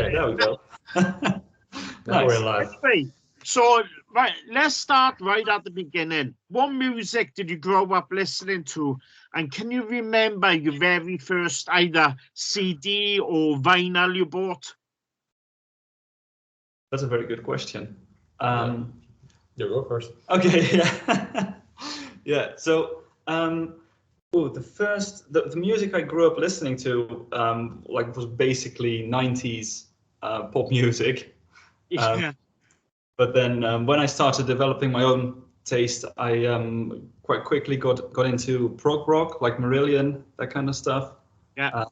right. There we go. Now we're Nice. live. Okay, so right, let's start right at the beginning. What music did you grow up listening to? And can you remember your very first either CD or vinyl you bought? That's a very good question. You go first. Okay, yeah. Yeah, so the music I grew up listening to was basically 90s pop music. Yeah. But then when I started developing my own taste, I quite quickly got into prog rock, like Marillion, that kind of stuff. Yeah.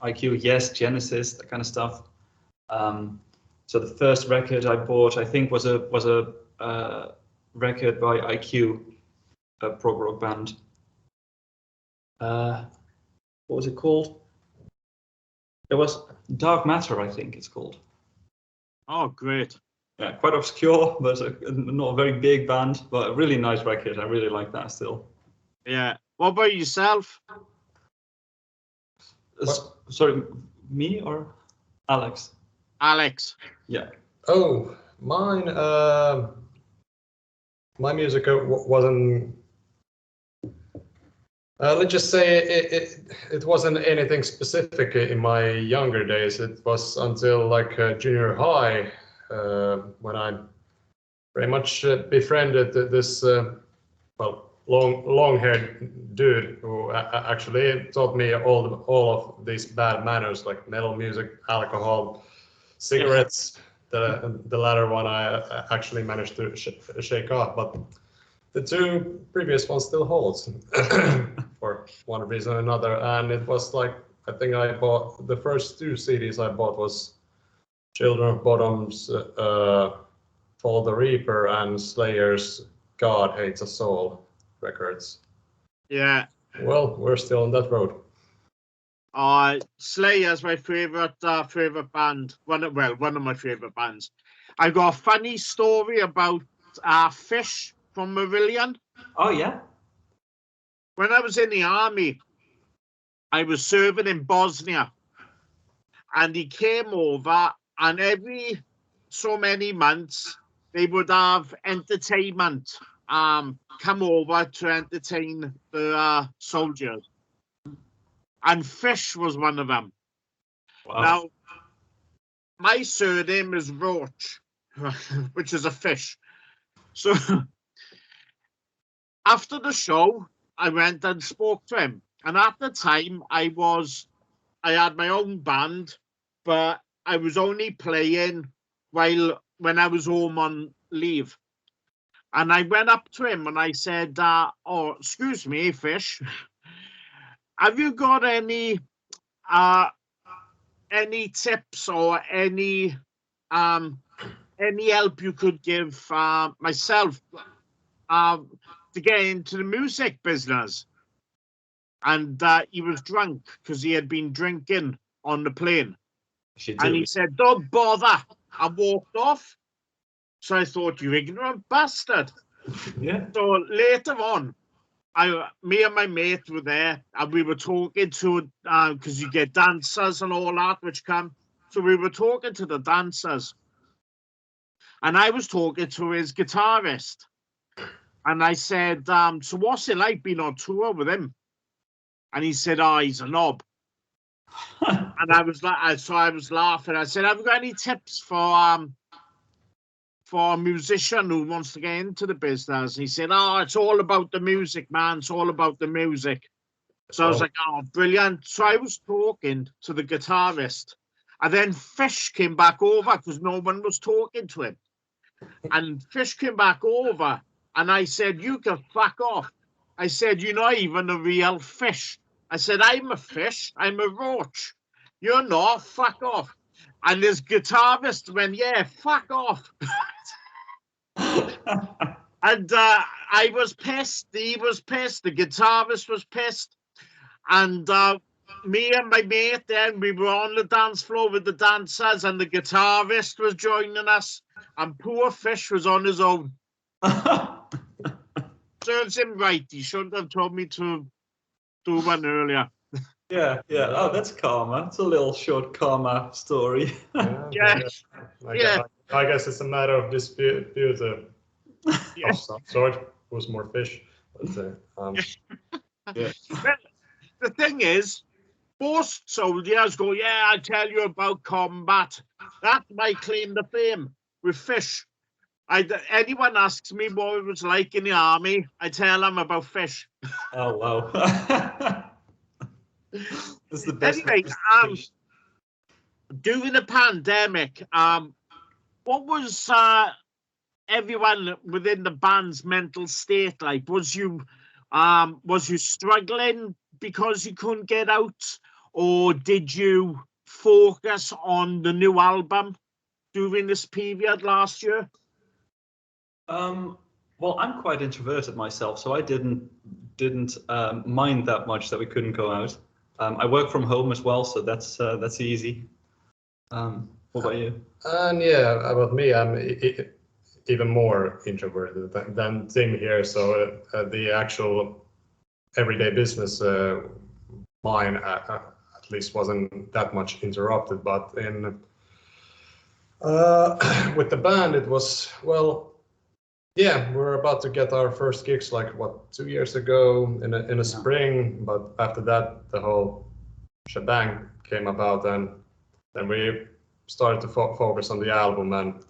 IQ, Yes, Genesis, that kind of stuff. So the first record I bought, I think, was a record by IQ, a prog rock band. What was it called? It was Dark Matter, I think it's called. Oh, great. Yeah, quite obscure, but not a very big band, but a really nice record. I really like that still. Yeah. What about yourself? Sorry, me or Alex? Alex. Yeah. Oh, mine. My music wasn't. Let's just say it wasn't anything specific in my younger days. It was until like junior high when I pretty much befriended this long-haired dude who actually taught me all of these bad manners like metal music, alcohol, cigarettes. The latter one I actually managed to shake off, but the two previous ones still holds for one reason or another. And it was like, I think I bought the first two CDs I bought was Children of Bodom's Follow the Reaper and Slayer's God Hates Us All records. Yeah. Well, we're still on that road. Slayer's my favorite band. One of my favorite bands. I got a funny story about Fish from Marillion. Oh yeah. When I was in the army, I was serving in Bosnia, and he came over, and every so many months they would have entertainment come over to entertain the soldiers. And Fish was one of them. Wow. Now, my surname is Roach, which is a fish. So after the show, I went and spoke to him. And at the time, I had my own band, but I was only playing when I was home on leave. And I went up to him and I said, "Oh, excuse me, Fish, have you got any tips or any help you could give myself to get into the music business?" And he was drunk because he had been drinking on the plane. And he said, "Don't bother." I walked off. So I thought, "You ignorant bastard." Yeah. So later on, me and my mate were there, and we were talking to, because you get dancers and all that which come. So we were talking to the dancers. And I was talking to his guitarist. And I said, "So what's it like being on tour with him?" And he said, "Oh, he's a knob." And I was laughing. I said, "Have you got any tips for a musician who wants to get into the business?" And he said, "Oh, it's all about the music, man. It's all about the music." So I was like, "Oh, brilliant." So I was talking to the guitarist, and then Fish came back over because no one was talking to him. And Fish came back over, and I said, "You can fuck off." I said, "You're not even a real fish." I said, "I'm a fish. I'm a roach. You're not. Fuck off." And this guitarist went, "Yeah, fuck off." And I was pissed. He was pissed. The guitarist was pissed. And me and my mate then, we were on the dance floor with the dancers, and the guitarist was joining us. And poor Fish was on his own. Serves him right. He shouldn't have told me to do one earlier. Yeah, yeah. Oh, that's karma. It's a little short karma story. Yeah, I yeah, guess, I guess it's a matter of dispute yeah. of some sort. Who's more fish? But, Yeah. Well, the thing is, most soldiers go, yeah, I tell you about combat. That's my claim to fame with fish. Anyone asks me what it was like in the army, I tell them about fish. Oh wow. That's the best. Anyway, fish. during the pandemic, what was everyone within the band's mental state like? Was you struggling because you couldn't get out, or did you focus on the new album during this period last year? Well, I'm quite introverted myself, so I didn't mind that much that we couldn't go out. I work from home as well, so that's easy. What about you? and yeah, about me, I'm even more introverted than Tim here. So the actual everyday business, mine at least wasn't that much interrupted. But in with the band, it was well. Yeah, we're about to get our first gigs like what 2 years ago in a spring, but after that the whole shebang came about, and then we started to focus on the album, and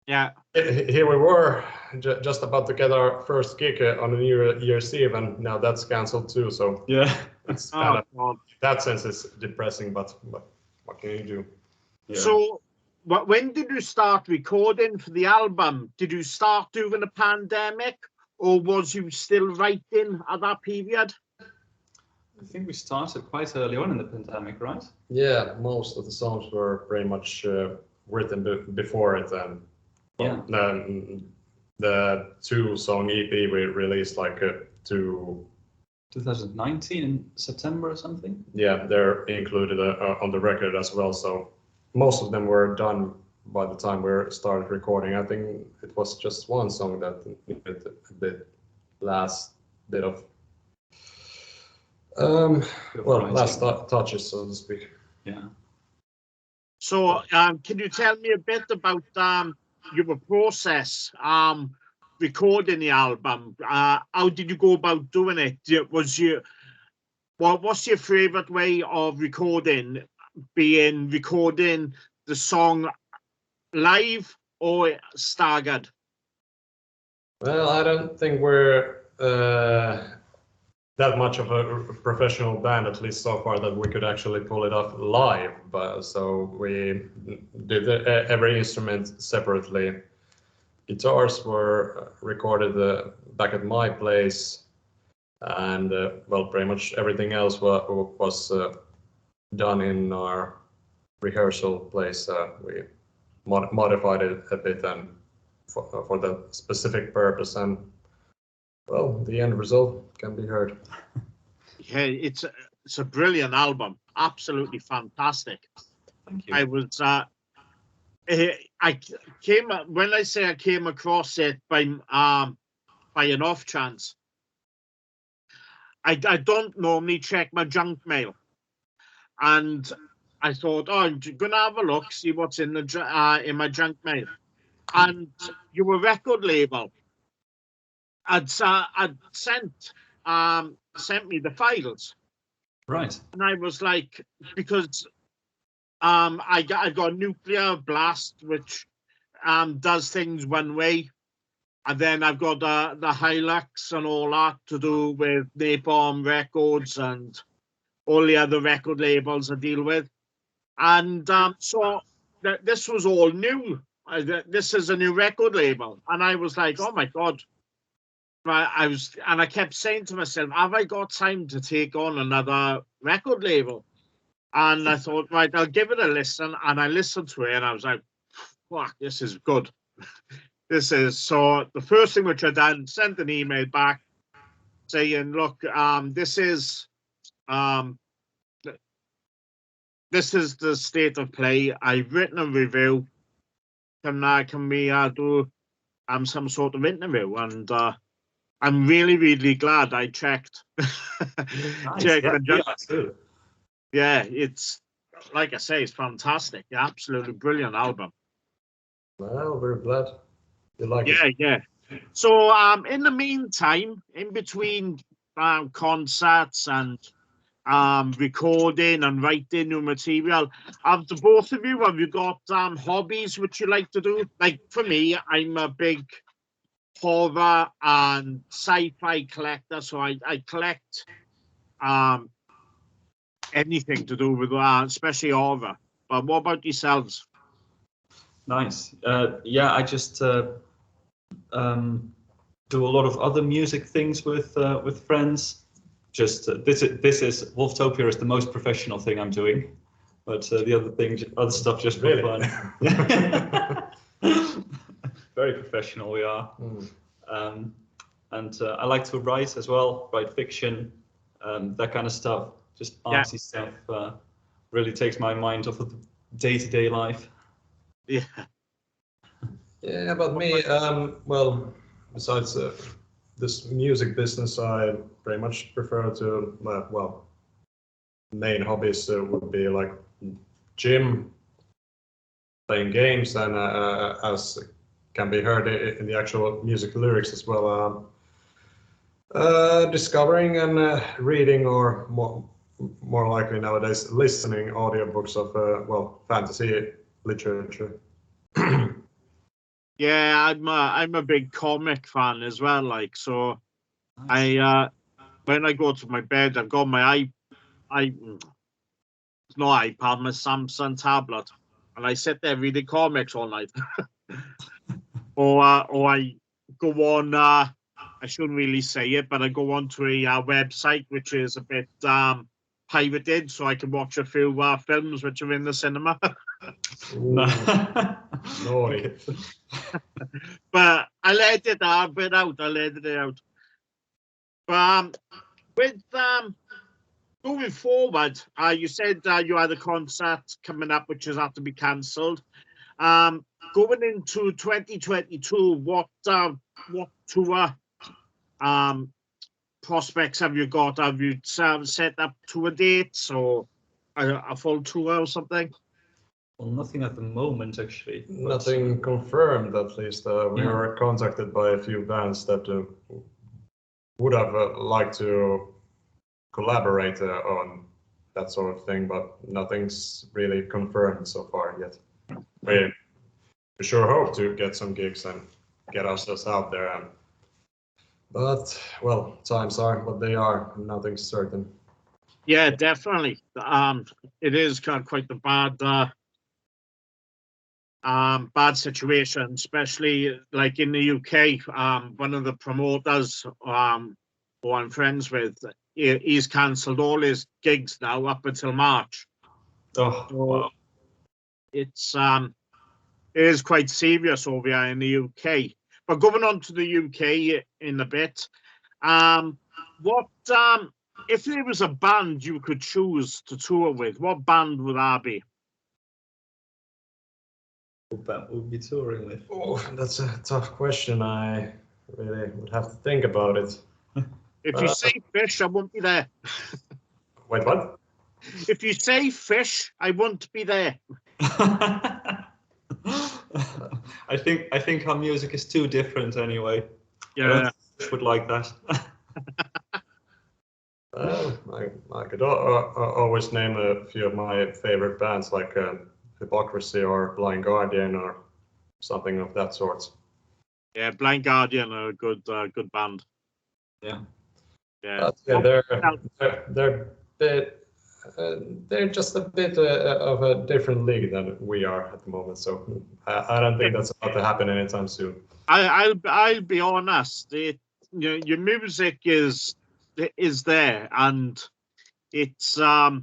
Yeah. here we were just about to get our first gig on the New Year's Eve, and now that's cancelled too. So Yeah. it's Oh, kind of God. that sense is depressing, but what can you do? Yeah. So, when did you start recording for the album? Did you start during the pandemic, or was you still writing at that period? I think we started quite early on in the pandemic, right? Yeah, most of the songs were pretty much written before it, and well, the 2-song EP we released like 2019 in September or something. yeah, they're included on the record as well. So most of them were done by the time we started recording. I think it was just one song that needed a last bit of last touches, so to speak. Yeah. So, can you tell me a bit about your process recording the album? How did you go about doing it? What's your favorite way of recording? Being recording the song live or staggered? Well, I don't think we're that much of a professional band, at least so far, that we could actually pull it off live. But so we did every instrument separately. Guitars were recorded back at my place, and well, pretty much everything else was done in our rehearsal place. We modified it a bit and for that specific purpose, and well, the end result can be heard. Yeah, it's a brilliant album, absolutely fantastic. Thank you. I was I came when I say I came across it by an off chance. I don't normally check my junk mail, and I thought, oh, I'm gonna have a look, see what's in my junk mail, and your record label had sent me the files, Right. and I was like, because I got Nuclear Blast, which does things one way, and then I've got the Hilux and all that to do with Napalm Records and all the other record labels I deal with, and so this was all new. This is a new record label, and I was like, oh my God. I kept saying to myself, have I got time to take on another record label? And I thought, right, I'll give it a listen. And I listened to it and I was like, fuck, this is good. So the first thing which I done, sent an email back saying, look, this is the state of play. I've written a review. Can we do some sort of interview? And I'm really, really glad I checked. Nice. Checked Yeah, and we just- are too. yeah, it's like I say, it's fantastic. Absolutely brilliant album. Well, we're glad you like Yeah, it. yeah. So, in the meantime, in between concerts and recording and writing new material, have the both of you, have you got hobbies which you like to do? Like for me, I'm a big horror and sci-fi collector, so I collect um anything to do with especially horror. But what about yourselves? Nice. Yeah, I just do a lot of other music things with friends. Just this is Wolftopia is the most professional thing I'm doing, but the other stuff just for Really? fun. Very professional we are. Mm. And I like to write as well, write fiction, that kind of stuff. Just Yeah. artsy stuff really takes my mind off of the day-to-day life. Yeah, Yeah, but me, well, besides this music business, I very much prefer to, well, main hobbies would be like gym, playing games, and as can be heard in the actual music lyrics as well, discovering and reading, or more likely nowadays, listening audiobooks of, well, fantasy literature. yeah. I'm a big comic fan as well. Like so, I when I go to my bed, I've got my no iPad, my Samsung tablet, and I sit there reading comics all night. or I go on. I shouldn't really say it, but I go on to a website which is a bit pirated, so I can watch a few films which are in the cinema. Ooh, naughty. But I let it out. I let it out. But with moving forward, you said you had a concert coming up which has had to be cancelled. Going into 2022, what tour prospects have you got? Have you set up tour dates or a full tour or something? Well, nothing at the moment, actually. but, Nothing confirmed, at least. We Yeah. were contacted by a few bands that would have liked to collaborate on that sort of thing, but nothing's really confirmed so far yet. We sure hope to get some gigs and get ourselves out there. But, well, times are what they are. Nothing's certain. Yeah, definitely. It is quite the bad situation, especially like in the UK. One of the promoters who I'm friends with, he's cancelled all his gigs now up until March. Oh, wow. It's it is quite serious over here in the UK. But going on to the UK in a bit, what if there was a band you could choose to tour with, what band would that be? What band we'll be touring with? Oh, that's a tough question. I really would have to think about it. If you say Fish, I won't be there. Wait, what? If you say Fish, I won't be there. I think our music is too different anyway. I don't Yeah, think Fish would like that. Well, I could always name a few of my favorite bands, like Hypocrisy or Blind Guardian or something of that sort. yeah. Blind Guardian are a good band. Yeah. Yeah, But yeah, they're bit, they're just a bit of a different league than we are at the moment. So I don't think that's about to happen anytime soon. I'll be honest. Your music is there, and it's all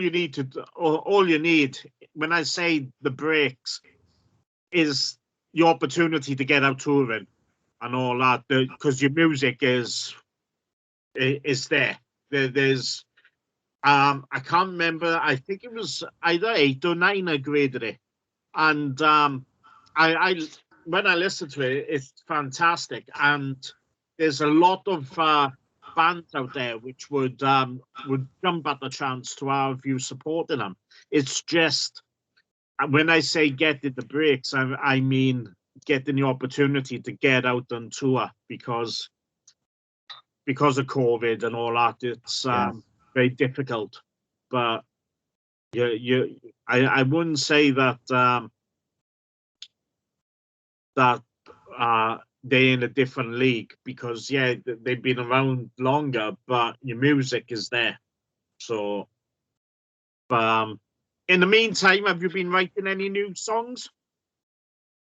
you need all you need when I say the breaks is the opportunity to get out touring and all that, because your music is there. There's I can't remember. I think it was either 8 or 9 I graded it, and I when I listen to it, it's fantastic, and there's a lot of bands out there which would jump at the chance to have you supporting them. It's just when I say getting the breaks, I mean getting the opportunity to get out on tour because of COVID and all that. It's very difficult, but I wouldn't say that they're in a different league because they've been around longer, but your music is there. So, in the meantime, have you been writing any new songs?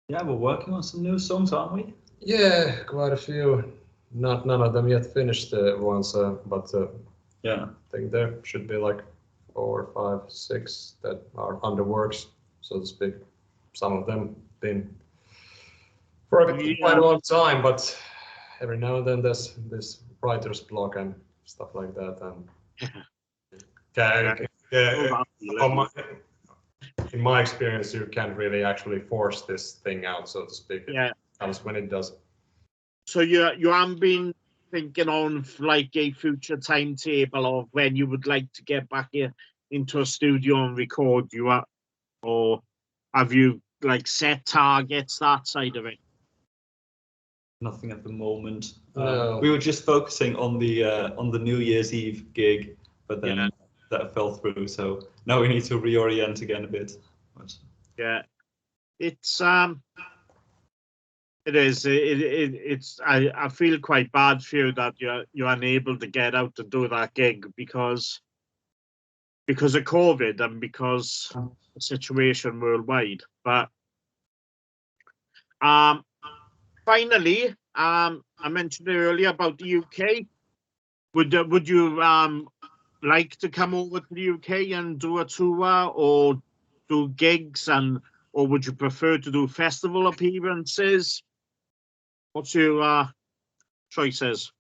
Yeah, we're working on some new songs, aren't we? Yeah, quite a few. None of them yet finished ones, but Yeah. I think there should be like 4, 5, 6 that are under works, so to speak. Some of them been for quite a long time, but every now and then there's this writer's block and stuff like that. And in my experience, you can't really actually force this thing out, so to speak. It comes when it does. So you haven't been thinking on like a future timetable of when you would like to get back here into a studio and record, or have you like set targets that side of it? Nothing at the moment. No. We were just focusing on the New Year's Eve gig, but then that fell through. So now we need to reorient again a bit. But... Yeah, it's it is. It's. I feel quite bad for you that you're unable to get out to do that gig because of COVID and because the situation worldwide. But finally, I mentioned earlier about the UK. Would you like to come over to the UK and do a tour or do gigs, or would you prefer to do festival appearances? What's your choices?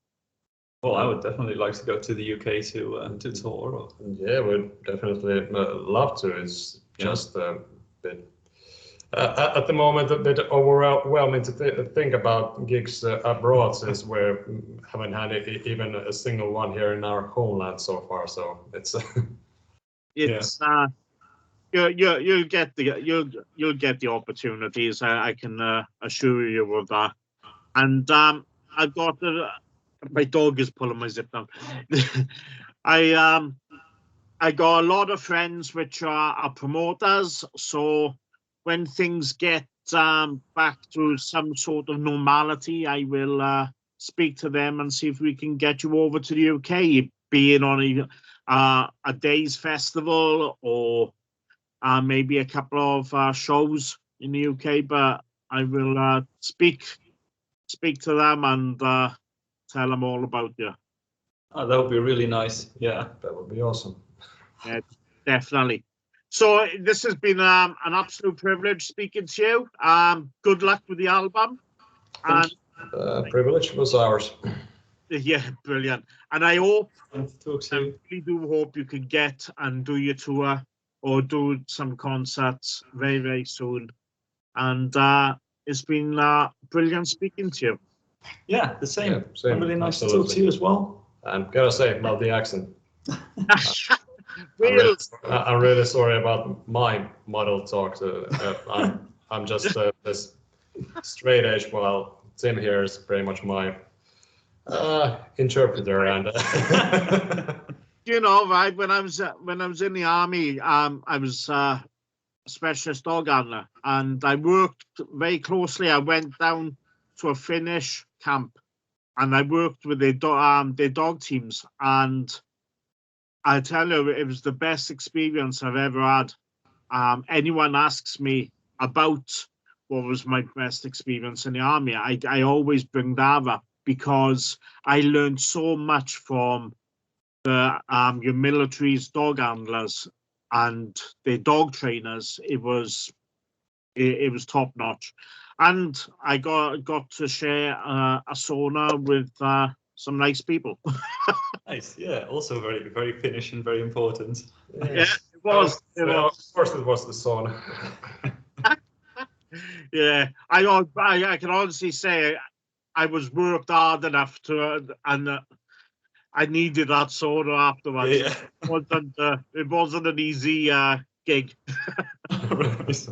Well, I would definitely like to go to the UK to tour. Yeah, we'd definitely love to. It's just a bit at the moment a bit overwhelming to think about gigs abroad, since we haven't had even a single one here in our homeland so far. So it's you'll get the opportunities. I can assure you of that. And I've got my dog is pulling my zip down. I got a lot of friends which are promoters, so when things get back to some sort of normality, I will speak to them and see if we can get you over to the UK, being on a day's festival or maybe a couple of shows in the UK. But I will speak to them and tell them all about you. Oh, that would be really nice. Yeah, that would be awesome. Yeah, definitely. So this has been an absolute privilege speaking to you. Good luck with the album. And privilege was ours. Yeah, brilliant. And I hope, I really do hope you can get and do your tour or do some concerts very, very soon. And it's been brilliant speaking to you. Yeah, the same. Yeah, same. Really nice Absolutely. to talk to you as well. I'm gotta say about the accent. Well, I'm really sorry about my model talk. I'm just this straight edge, while Tim here is pretty much my interpreter. And you know, right, when I was in the army, I was a specialist dog handler, and I worked very closely. I went down to a Finnish camp, and I worked with their dog teams, and I tell you, it was the best experience I've ever had. Anyone asks me about what was my best experience in the army, I always bring that up because I learned so much from your military's dog handlers and their dog trainers. It was top notch, and I got to share a sauna with some nice people. Nice, yeah. Also very, very Finnish and very important. Yeah, it was. Of course, it was the sauna. Yeah, I can honestly say I was worked hard enough to, and I needed that soda afterwards. Yeah. It wasn't an easy gig. Right.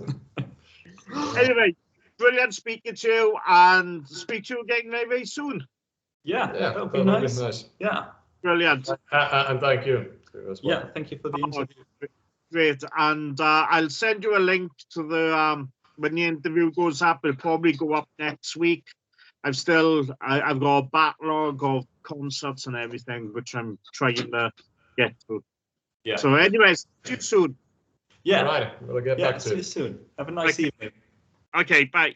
Anyway, brilliant speaking to you, and speak to you again very soon. Yeah, Yeah, that would be nice. nice. Yeah, Brilliant. And thank you as well. yeah. Thank you for the Oh, interview. great. And I'll send you a link to the when the interview goes up. It'll probably go up next week. I've got a backlog of concerts and everything, which I'm trying to get to. Yeah. So, anyways, see you soon. Yeah. All right, we'll get Yeah. back See to you it. soon. Have a nice Okay. evening. Okay, bye.